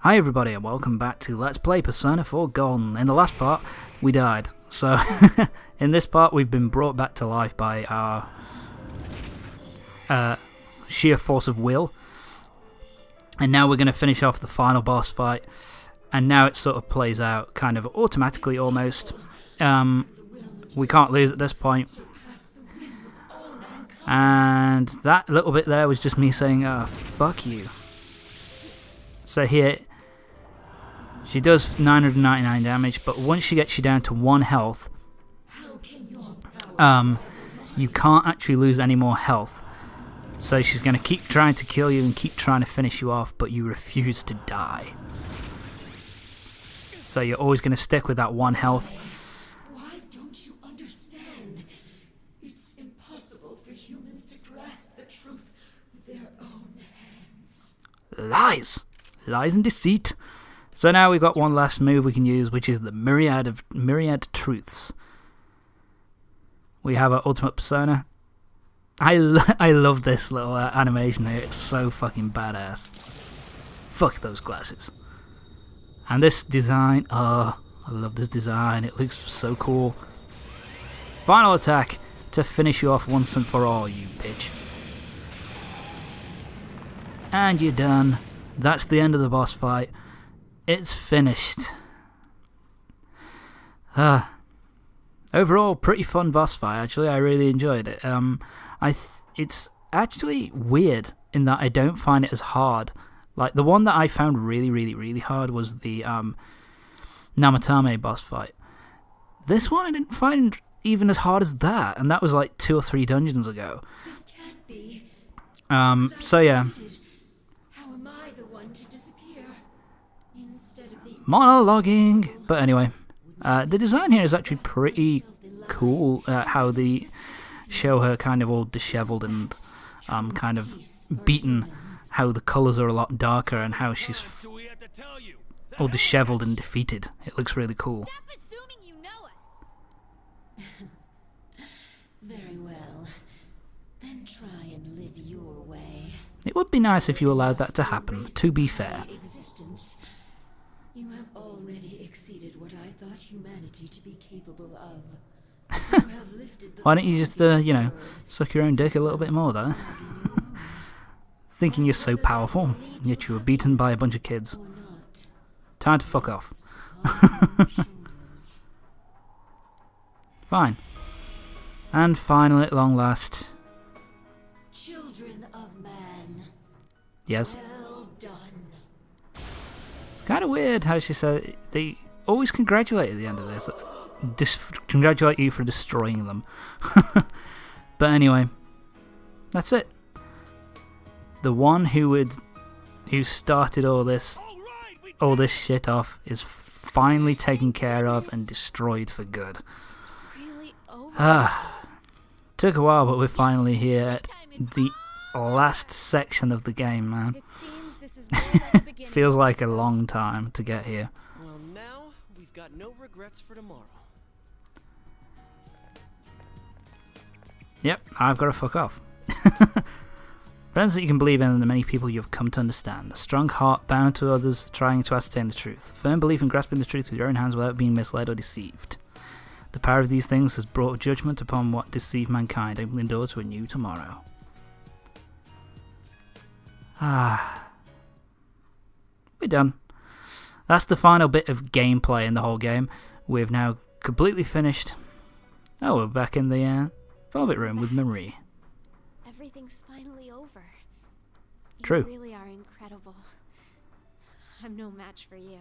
Hi everybody and welcome back to Let's Play Persona 4 Golden. In the last part, we died. So, in this part we've been brought back to life by our sheer force of will. And now we're going to finish off the final boss fight. And now it sort of plays out kind of automatically almost. We can't lose at this point. And that little bit there was just me saying, fuck you. So here, she does 999 damage, but once she gets you down to 1 health, you can't actually lose any more health. So she's going to keep trying to kill you and keep trying to finish you off, but you refuse to die. So you're always going to stick with that 1 health. Why don't you understand? It's impossible for humans to grasp the truth with their own hands. Lies! Lies and deceit. So now we've got one last move we can use, which is the Myriad Truths. We have our ultimate persona. I love this little animation here. It's so fucking badass. Fuck those glasses. And this design, I love this design. It looks so cool. Final attack to finish you off once and for all, you bitch. And you're done. That's the end of the boss fight. It's finished. Overall, pretty fun boss fight. Actually, I really enjoyed it. It's actually weird in that I don't find it as hard. Like the one that I found really hard was the Namatame boss fight. This one I didn't find even as hard as that, and that was like 2 or 3 dungeons ago. This can't be. So yeah. How am I the one to disappear instead of the Monologuing. But anyway, the design here is actually pretty cool. How they show her kind of all disheveled and kind of beaten. How the colours are a lot darker and how she's all disheveled and defeated. It looks really cool. Stop assuming you know us. Very well. Then try and live your way. It would be nice if you allowed that to happen, to be fair. Existence. You have already exceeded what I thought humanity to be capable of. You have lifted the Why don't you just, suck your own dick a little bit more, though? Thinking you're so powerful, yet you were beaten by a bunch of kids. Time to fuck off. Fine. And finally, at long last... Children of man. Yes? Well done. It's kind of weird how she said... They always congratulate at the end of this. Congratulate you for destroying them. But anyway, that's it. The one who started all this shit off is finally taken care of and destroyed for good. It's really over. Took a while, but we're finally here at the last section of the game, man. It seems this is where the beginning Feels like a long time to get here. Well, now we've got no regrets for tomorrow. Yep, I've got to fuck off. Friends that you can believe in and the many people you have come to understand. A strong heart bound to others, trying to ascertain the truth. Firm belief in grasping the truth with your own hands without being misled or deceived. The power of these things has brought judgment upon what deceived mankind, opening door to a new tomorrow. We're done. That's the final bit of gameplay in the whole game. We've now completely finished. Oh, we're back in the Velvet Room with Marie. Everything's finally over. True. You really are incredible. I'm no match for you.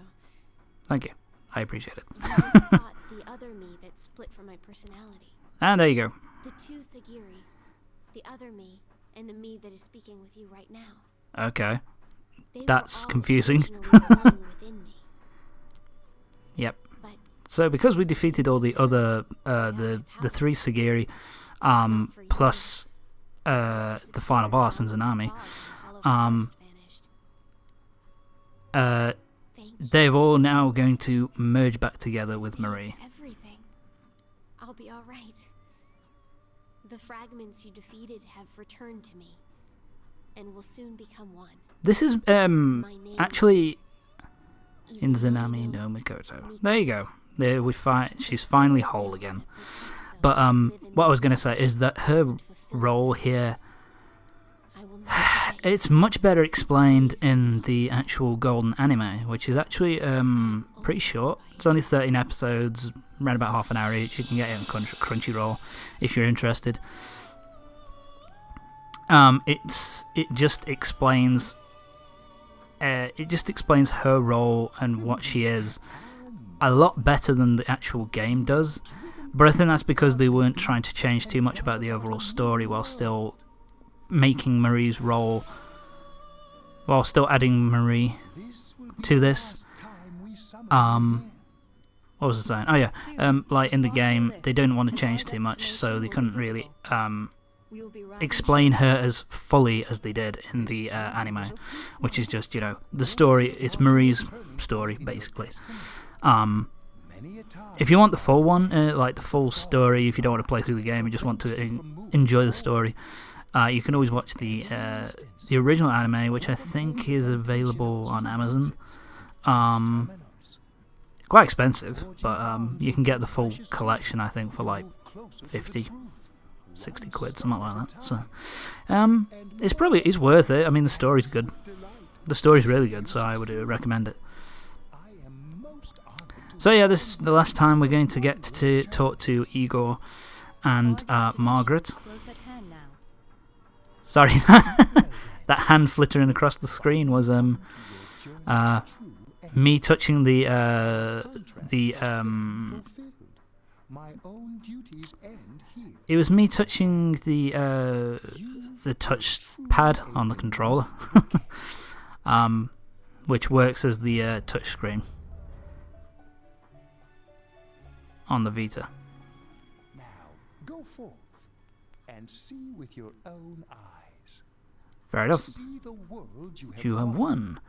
Thank you. I appreciate it. I just thought the other me that split from my personality. And there you go. The 2 Sagiri. The other me, and the me that is speaking with you right now. Okay. They were That's all confusing. originally one within me. Yep. But So because we defeated all the other, the 3 Sagiri, plus the final boss in Zanami, they're all now going to merge back together with Marie. Everything. I'll be all right. The fragments you defeated have returned to me, and will soon become one. This is My name actually Izanami no Mikoto. There you go. There we find she's finally whole again. But what I was going to say is that her role here, it's much better explained in the actual Golden anime, which is actually pretty short. It's only 13 episodes, around about half an hour each. You can get it on Crunchyroll if you're interested. It just explains her role and what she is a lot better than the actual game does. But I think that's because they weren't trying to change too much about the overall story while still making Marie's role, while still adding Marie to this. What was I saying? Oh yeah, like in the game, they didn't want to change too much, so they couldn't really explain her as fully as they did in the anime, which is just, you know, the story. It's Marie's story basically. If you want the full one, like the full story, if you don't want to play through the game, you just want to enjoy the story, you can always watch the original anime, which I think is available on Amazon. Quite expensive, but you can get the full collection, I think, for like 50, 60 quid, something like that. So it's worth it. I mean, the story's good. The story's really good, so I would recommend it. So yeah, this is the last time we're going to get to talk to Igor and Margaret. Sorry, that hand flittering across the screen was me touching the it was me touching the touch pad on the controller, which works as the touch screen on the Vita. Now go forth and see with your own eyes. Fair enough. See the world You have won.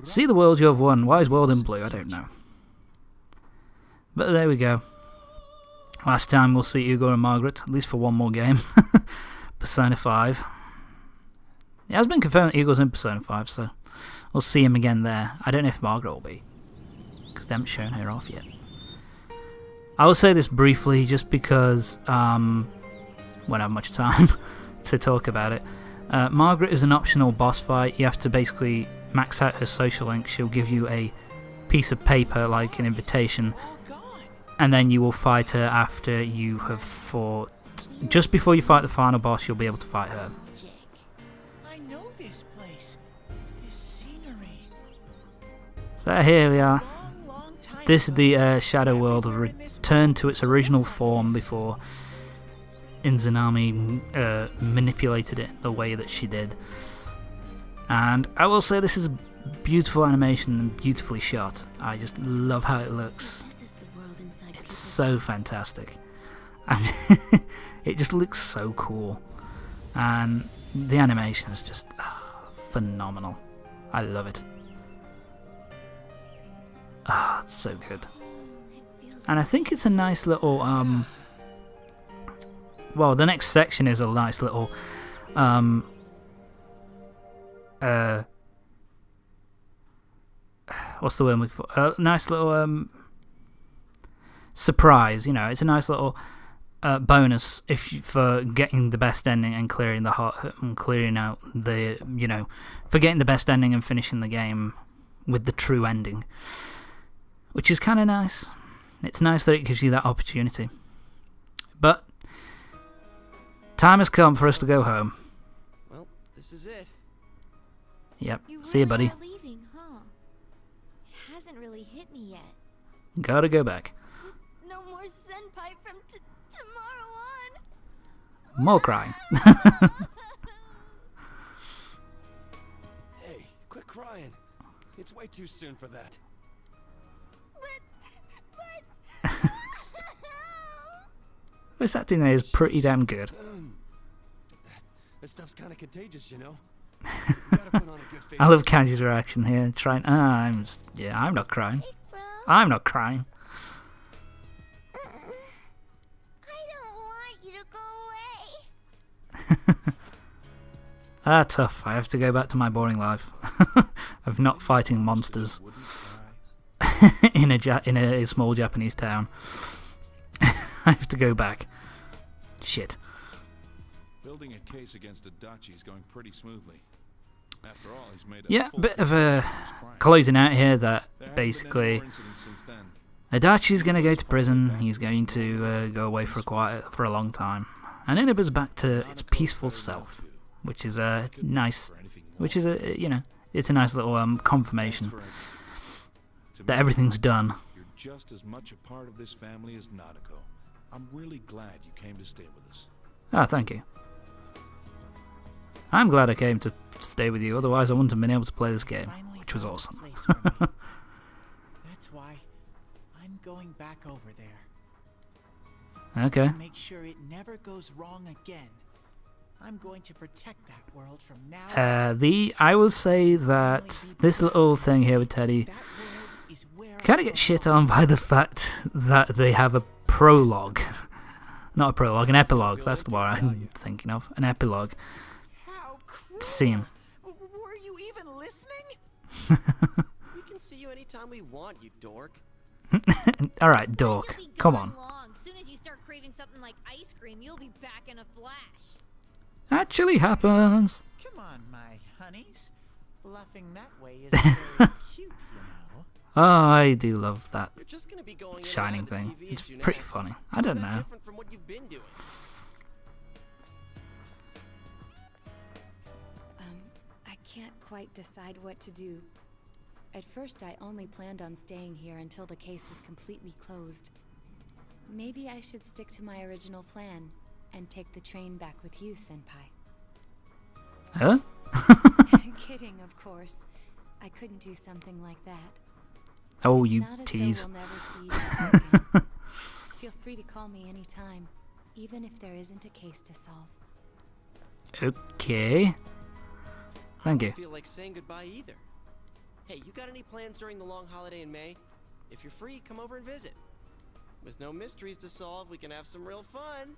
See the world you have won. Why is world in blue? I don't know. But there we go. Last time we'll see Igor and Margaret, at least for one more game. Persona 5. It has been confirmed that Igor's in Persona 5, so we'll see him again there. I don't know if Margaret will be, because they haven't shown her off yet. I will say this briefly, just because we won't have much time to talk about it. Margaret is an optional boss fight. You have to basically max out her social link. She'll give you a piece of paper, like an invitation, and then you will fight her after you have fought. Just before you fight the final boss, you'll be able to fight her. I know this place. This scenery. So here we are. This is the Shadow World returned to its original form before Izanami manipulated it the way that she did. And I will say this is beautiful animation and beautifully shot. I just love how it looks. It's so fantastic. It just looks so cool. And the animation is just phenomenal. I love it. It's so good. And I think it's a nice little well, the next section is a nice little what's the word I'm looking for? A nice little surprise, you know. It's a nice little bonus for getting the best ending and clearing the heart and clearing out the, you know, for getting the best ending and finishing the game with the true ending, which is kind of nice. It's nice that it gives you that opportunity. But time has come for us to go home. Well, this is it. Yep. See you, buddy. Are leaving, huh? It hasn't really hit me yet. Gotta go back. No more senpai from tomorrow on. More crying. Hey, quit crying. It's way too soon for that. But This acting there is pretty damn good. That stuff's kind of contagious, you know. You gotta put on a good face. I love Kanji's reaction here. Trying. I'm not crying. bro, I'm not crying. I don't want you to go away. Tough. I have to go back to my boring life of not fighting monsters. in a small Japanese town. I have to go back. Shit. Building a case against Adachi is going pretty smoothly. After all, he's made a Yeah, full bit of a confession of his crime. closing out here that There haven't been any basically more incidents since then. Adachi's going to go to prison. He's going to go away for a long time, and Inaba's back to its peaceful self, which is a nice, it's a nice little confirmation that everything's done. You're just as much a part of this family as Nadeko. I'm really glad you came to stay with us. Ah, thank you. I'm glad I came to stay with you, otherwise I wouldn't have been able to play this game, which was awesome. That's why I'm going back over there. Okay. To make sure it never goes wrong again. I'm going to protect that world from now on. I will say that this little thing here with Teddy That world is where kind of gets shit on by the fact that they have a prologue. Not a prologue, an epilogue. That's the one I'm thinking of. An epilogue How cruel. scene. Were you even listening? We can see you anytime we want, you dork. Alright, dork. You'll be Come gone on. long. Soon as you start craving something like ice cream, you'll be back in a flash. Actually happens. Come on, my honeys. Bluffing that way is very cute, you know. Oh, I do love that You're just gonna be going in and shining out of the thing. TV It's at pretty Junette's. funny. I How's don't that know. different from what you've been doing? I can't quite decide what to do. At first, I only planned on staying here until the case was completely closed. Maybe I should stick to my original plan and take the train back with you, Senpai. Huh? Kidding, of course. I couldn't do something like that. Oh, It's you not as though tease. we'll never see each other again. Feel free to call me anytime, even if there isn't a case to solve. Okay. Thank you. I don't feel like saying goodbye either. Hey, you got any plans during the long holiday in May? If you're free, come over and visit. With no mysteries to solve, we can have some real fun.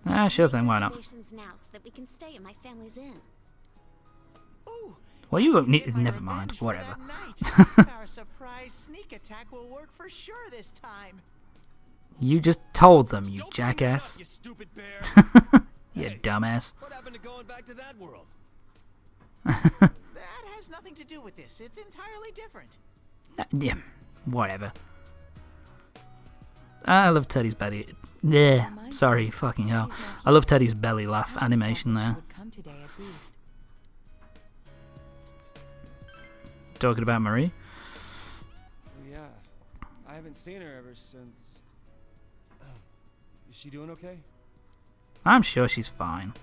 Ah, sure thing, why not? Reservations now so that we can stay at my family's inn. Ooh, Well, you I don't can need. get my Never mind. revenge for Whatever. that night. Our surprise sneak attack will work for sure this time. You just told them, you Don't bring that jackass. up, you stupid bear. You Hey. dumbass. What happened to going back to that world? That has nothing to do with this. It's entirely different. Yeah, whatever. I love Teddy's belly. Yeah, sorry, fucking hell. I love Teddy's belly laugh animation there. Would come today at least. Talking about Marie. Yeah, I haven't seen her ever since. Oh, is she doing okay? I'm sure she's fine.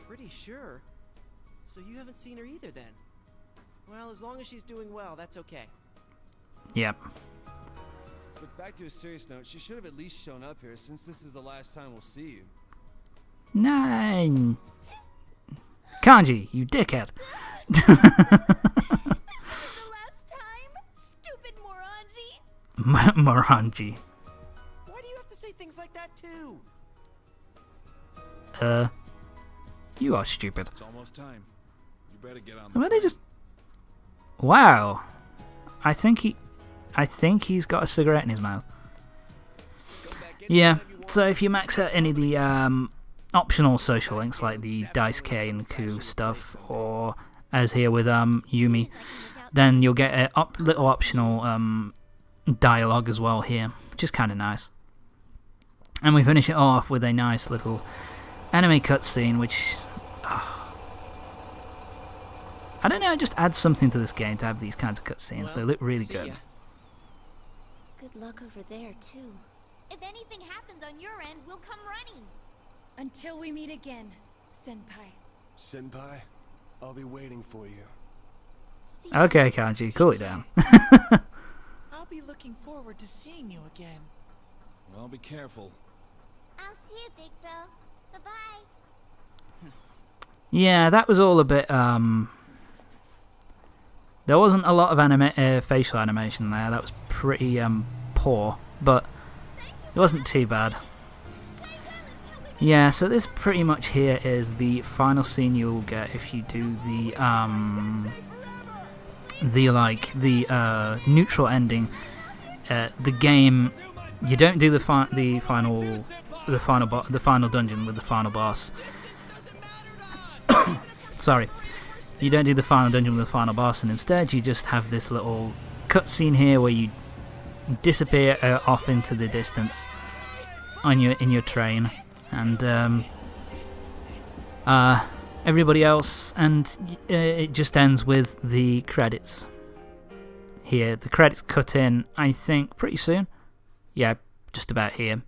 Pretty sure. So you haven't seen her either then? Well, as long as she's doing well, that's okay. Yep. But back to a serious note, she should have at least shown up here since this is the last time we'll see you. 9. Kanji, you dickhead. This isn't the last time, stupid moronji. Moranji. Why do you have to say things like that too? You are stupid. It's almost time. You better get on Why the they train. just... Wow. I think he's got a cigarette in his mouth. Go back Yeah, anytime you want. so if you max out any of the optional social links like the Dice K and Ku stuff, or as here with Yumi, then you'll get a little optional dialogue as well here, which is kind of nice. And we finish it off with a nice little anime cutscene, which I don't know, it just adds something to this game to have these kinds of cutscenes. They Well, look really see good. ya. Good luck over there, too. If anything happens on your end, we'll come running. Until we meet again, Senpai. Senpai, I'll be waiting for you. See Okay, Kanji, cool it down. I'll be looking forward to seeing you again. Well, be careful. I'll see you, big bro. Bye-bye. Yeah, that was all a bit, there wasn't a lot of facial animation there. That was pretty, poor, but it wasn't too bad. Yeah, so this pretty much here is the final scene you'll get if you do the, the neutral ending, the game, you don't do the final dungeon with the final boss. Sorry, you don't do the final dungeon with the final boss, and instead you just have this little cutscene here where you disappear off into the distance in your train, and everybody else, and it just ends with the credits. Here, the credits cut in, I think, pretty soon. Yeah, just about here.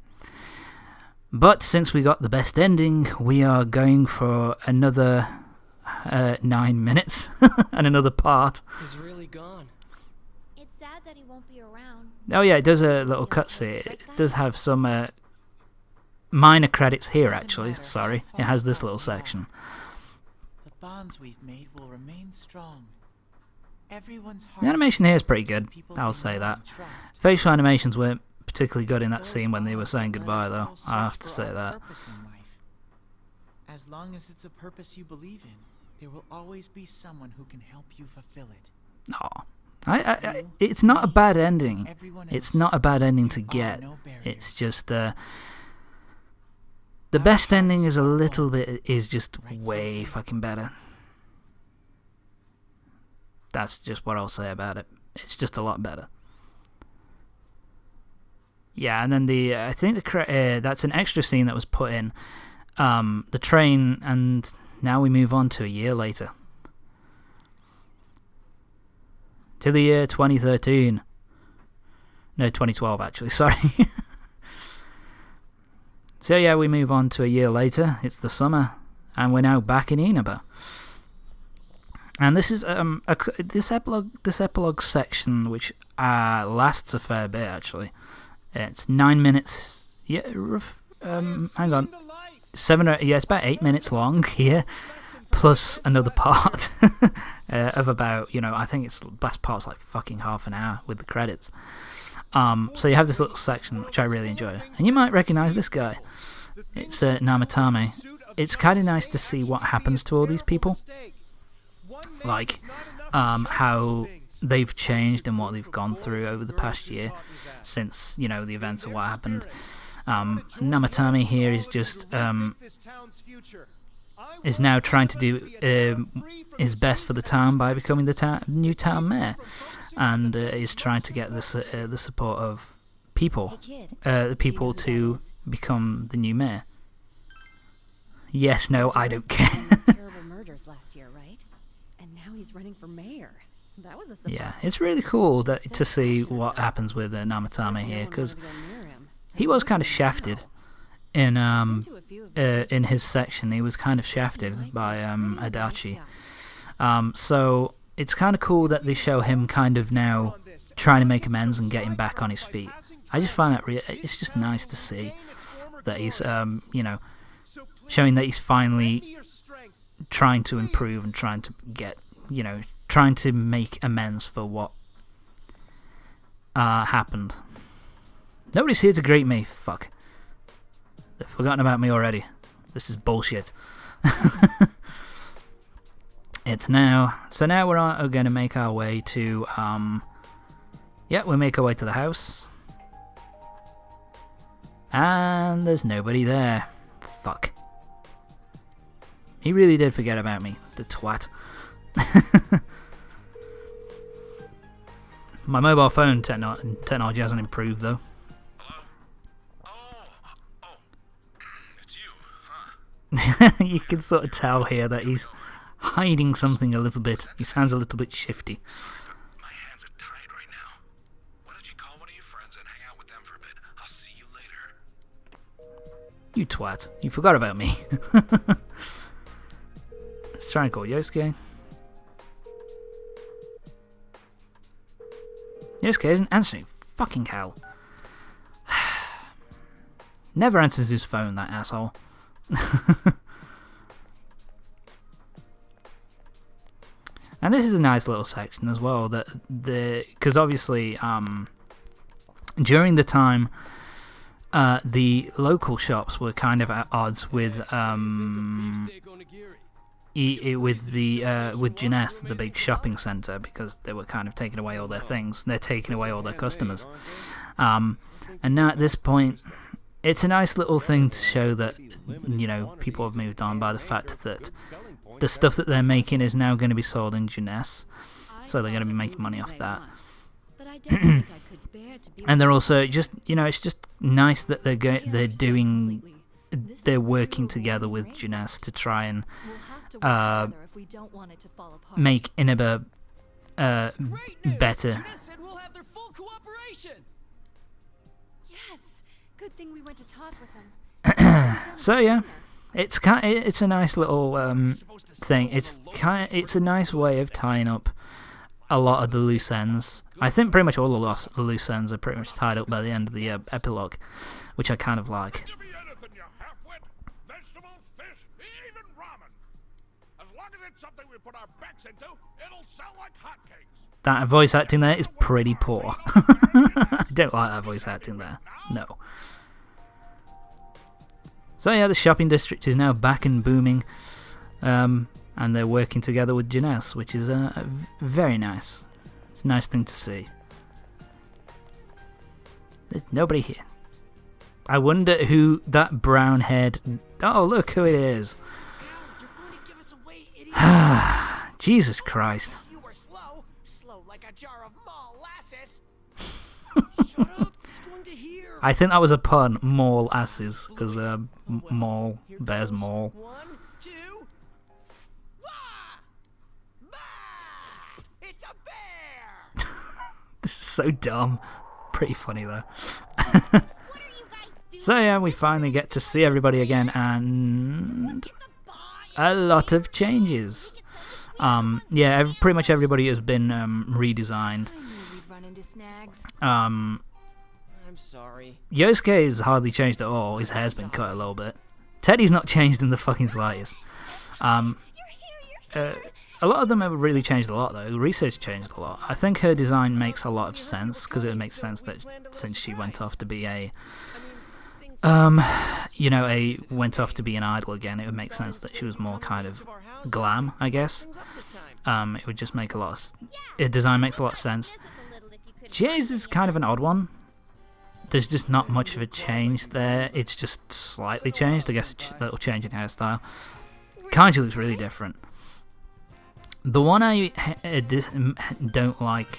But since we got the best ending, we are going for another 9 minutes and another part. He's really gone. It's sad that he won't be around. Oh yeah, it does a little cutscene. It does have some minor credits here, actually. Sorry, it has this little section. The bonds we've made will remain strong. Everyone's The animation here is pretty good, I'll say that. Facial animations weren't particularly good in that scene when they were saying goodbye, though. I have to say that. As long as it's a purpose you believe in, there will always be someone who can help you fulfill it. Aw. It's not a bad ending. It's not a bad ending to get. It's just the best ending is just way fucking better. That's just what I'll say about it. It's just a lot better. Yeah, and then I think that's an extra scene that was put in the train, and now we move on to a year later. To the year 2013. No, 2012 actually, sorry. So yeah, we move on to a year later. It's the summer, and we're now back in Inaba. And this is this epilogue section, which lasts a fair bit actually. It's 9 minutes. Yeah, hang on. It's about 8 minutes long here, plus another part of about, I think it's the best part's like fucking half an hour with the credits. So you have this little section which I really enjoy, and you might recognise this guy. It's Namatame. It's kind of nice to see what happens to all these people, like how they've changed and what they've gone through over the past year since the events of what happened. Namatame here is just is now trying to do his best for the town by becoming the new town mayor, and is trying to get the support of people, the people to become the new mayor. Yes, no, I don't care. Terrible murders last year, right? And now he's running for mayor. That was a surprise. Yeah, it's really cool to see what happens with Namatame here, because he was kind of shafted in his section. He was kind of shafted by Adachi. So it's kind of cool that they show him kind of now trying to make amends and getting back on his feet. I just find that it's just nice to see that he's showing that he's finally trying to improve and trying to get trying to make amends for what happened. Nobody's here to greet me. Fuck. They've forgotten about me already. This is bullshit. It's now. So now we're going to make our way to... we make our way to the house. And there's nobody there. Fuck. He really did forget about me. The twat. My mobile phone technology hasn't improved, though. It's you, huh? You can sort of tell here that he's hiding something a little bit. He sounds a little bit shifty. My hands are tied right now. Why don't you call one of your friends and hang out with them for a bit? I'll see you later. You twat. You forgot about me. Let's try and call Yosuke. Yosuke isn't answering. Fucking hell. Never answers his phone, that asshole. And this is a nice little section as well, because obviously during the time the local shops were kind of at odds with with Jeunesse, the big shopping centre, because they were kind of taking away all their things. They're taking away all their customers. And now at this point, it's a nice little thing to show that, you know, people have moved on by the fact that the stuff that they're making is now going to be sold in Jeunesse, so they're going to be making money off that. And they're also just, you know, it's just nice that they're working together with Jeunesse to try and make Inaba better. Yes. Good thing we went to talk with them. So yeah, it's a nice little thing. It's a nice way of tying up a lot of the loose ends. I think pretty much all the loose ends are pretty much tied up by the end of the epilogue, which I kind of like. Give me anything, you half-wit. Vegetables, fish, even ramen. As long as it's something we put our backs into, it'll sell like hotcakes. That voice acting there is pretty poor. I don't like that voice acting there. No. So yeah, the shopping district is now back and booming, and they're working together with Jeunesse, which is very nice. It's a nice thing to see. There's nobody here. I wonder who that brown-haired... Oh, look who it is. Jesus Christ. You were slow like a jar of molasses. I think that was a pun, maul asses, because maul, bears maul. 1, 2. It's a bear. This is so dumb. Pretty funny though. So yeah, we finally get to see everybody again, and a lot of changes. Yeah, pretty much everybody has been redesigned. I'm sorry. Yosuke's hardly changed at all. His hair's been cut a little bit. Teddy's not changed in the fucking slightest. A lot of them have really changed a lot, though. Risa's changed a lot. I think her design makes a lot of sense, because it makes sense that since she went off to be went off to be an idol again, it would make sense that she was more kind of glam, I guess. It would just make a lot of... Her design makes a lot of sense. Jay's is kind of an odd one. There's just not much of a change there. It's just slightly changed. I guess a little change in hairstyle. Kanji looks really different. The one I don't like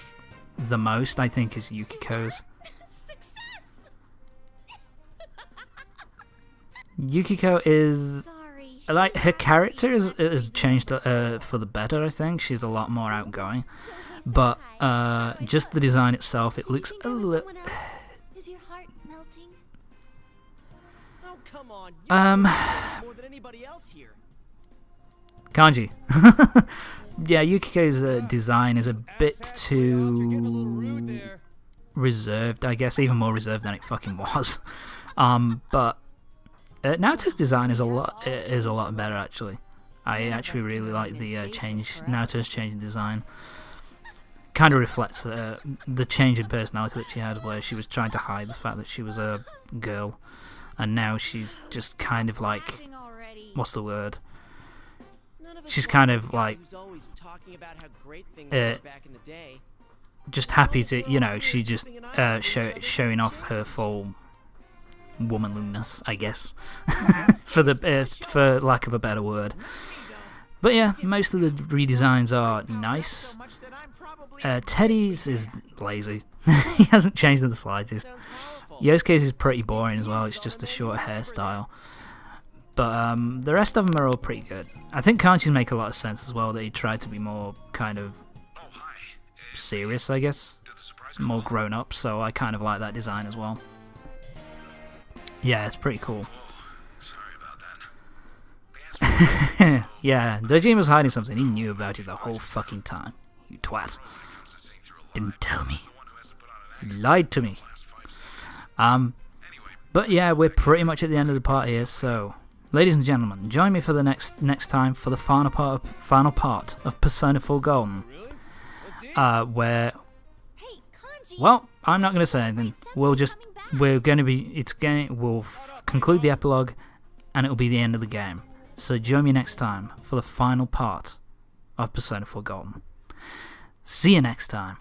the most, I think, is Yukiko's. Yukiko is... like, her character is changed for the better, I think. She's a lot more outgoing. But just the design itself, it looks a little... Is your heart melting? Oh, come on. More than anybody else here. Kanji. Yeah, Yukiko's design is a bit too reserved, I guess, even more reserved than it fucking was. But Naoto's design is a lot better, actually. I actually really like the Naoto's change in design. Kind of reflects the change in personality that she had, where she was trying to hide the fact that she was a girl, and now she's just kind of like, what's the word? She's kind of like just happy to, you know, she just showing off her full womanliness, I guess, for lack of a better word. But yeah, most of the redesigns are nice. Teddy's is lazy. He hasn't changed in the slightest. Yosuke's is pretty boring as well. It's just a short hairstyle. But the rest of them are all pretty good. I think Kanji's make a lot of sense as well, that he tried to be more kind of serious, I guess. More grown up, so I kind of like that design as well. Yeah, it's pretty cool. Sorry about that. Yeah, Dojima was hiding something. He knew about it the whole fucking time. You twat. Didn't tell me. He lied to me. But yeah, we're pretty much at the end of the part here, so... Ladies and gentlemen, join me for the next time for the final part of Persona 4 Golden, where, well, I'm not going to say anything. We'll conclude the epilogue, and it'll be the end of the game. So join me next time for the final part of Persona 4 Golden. See you next time.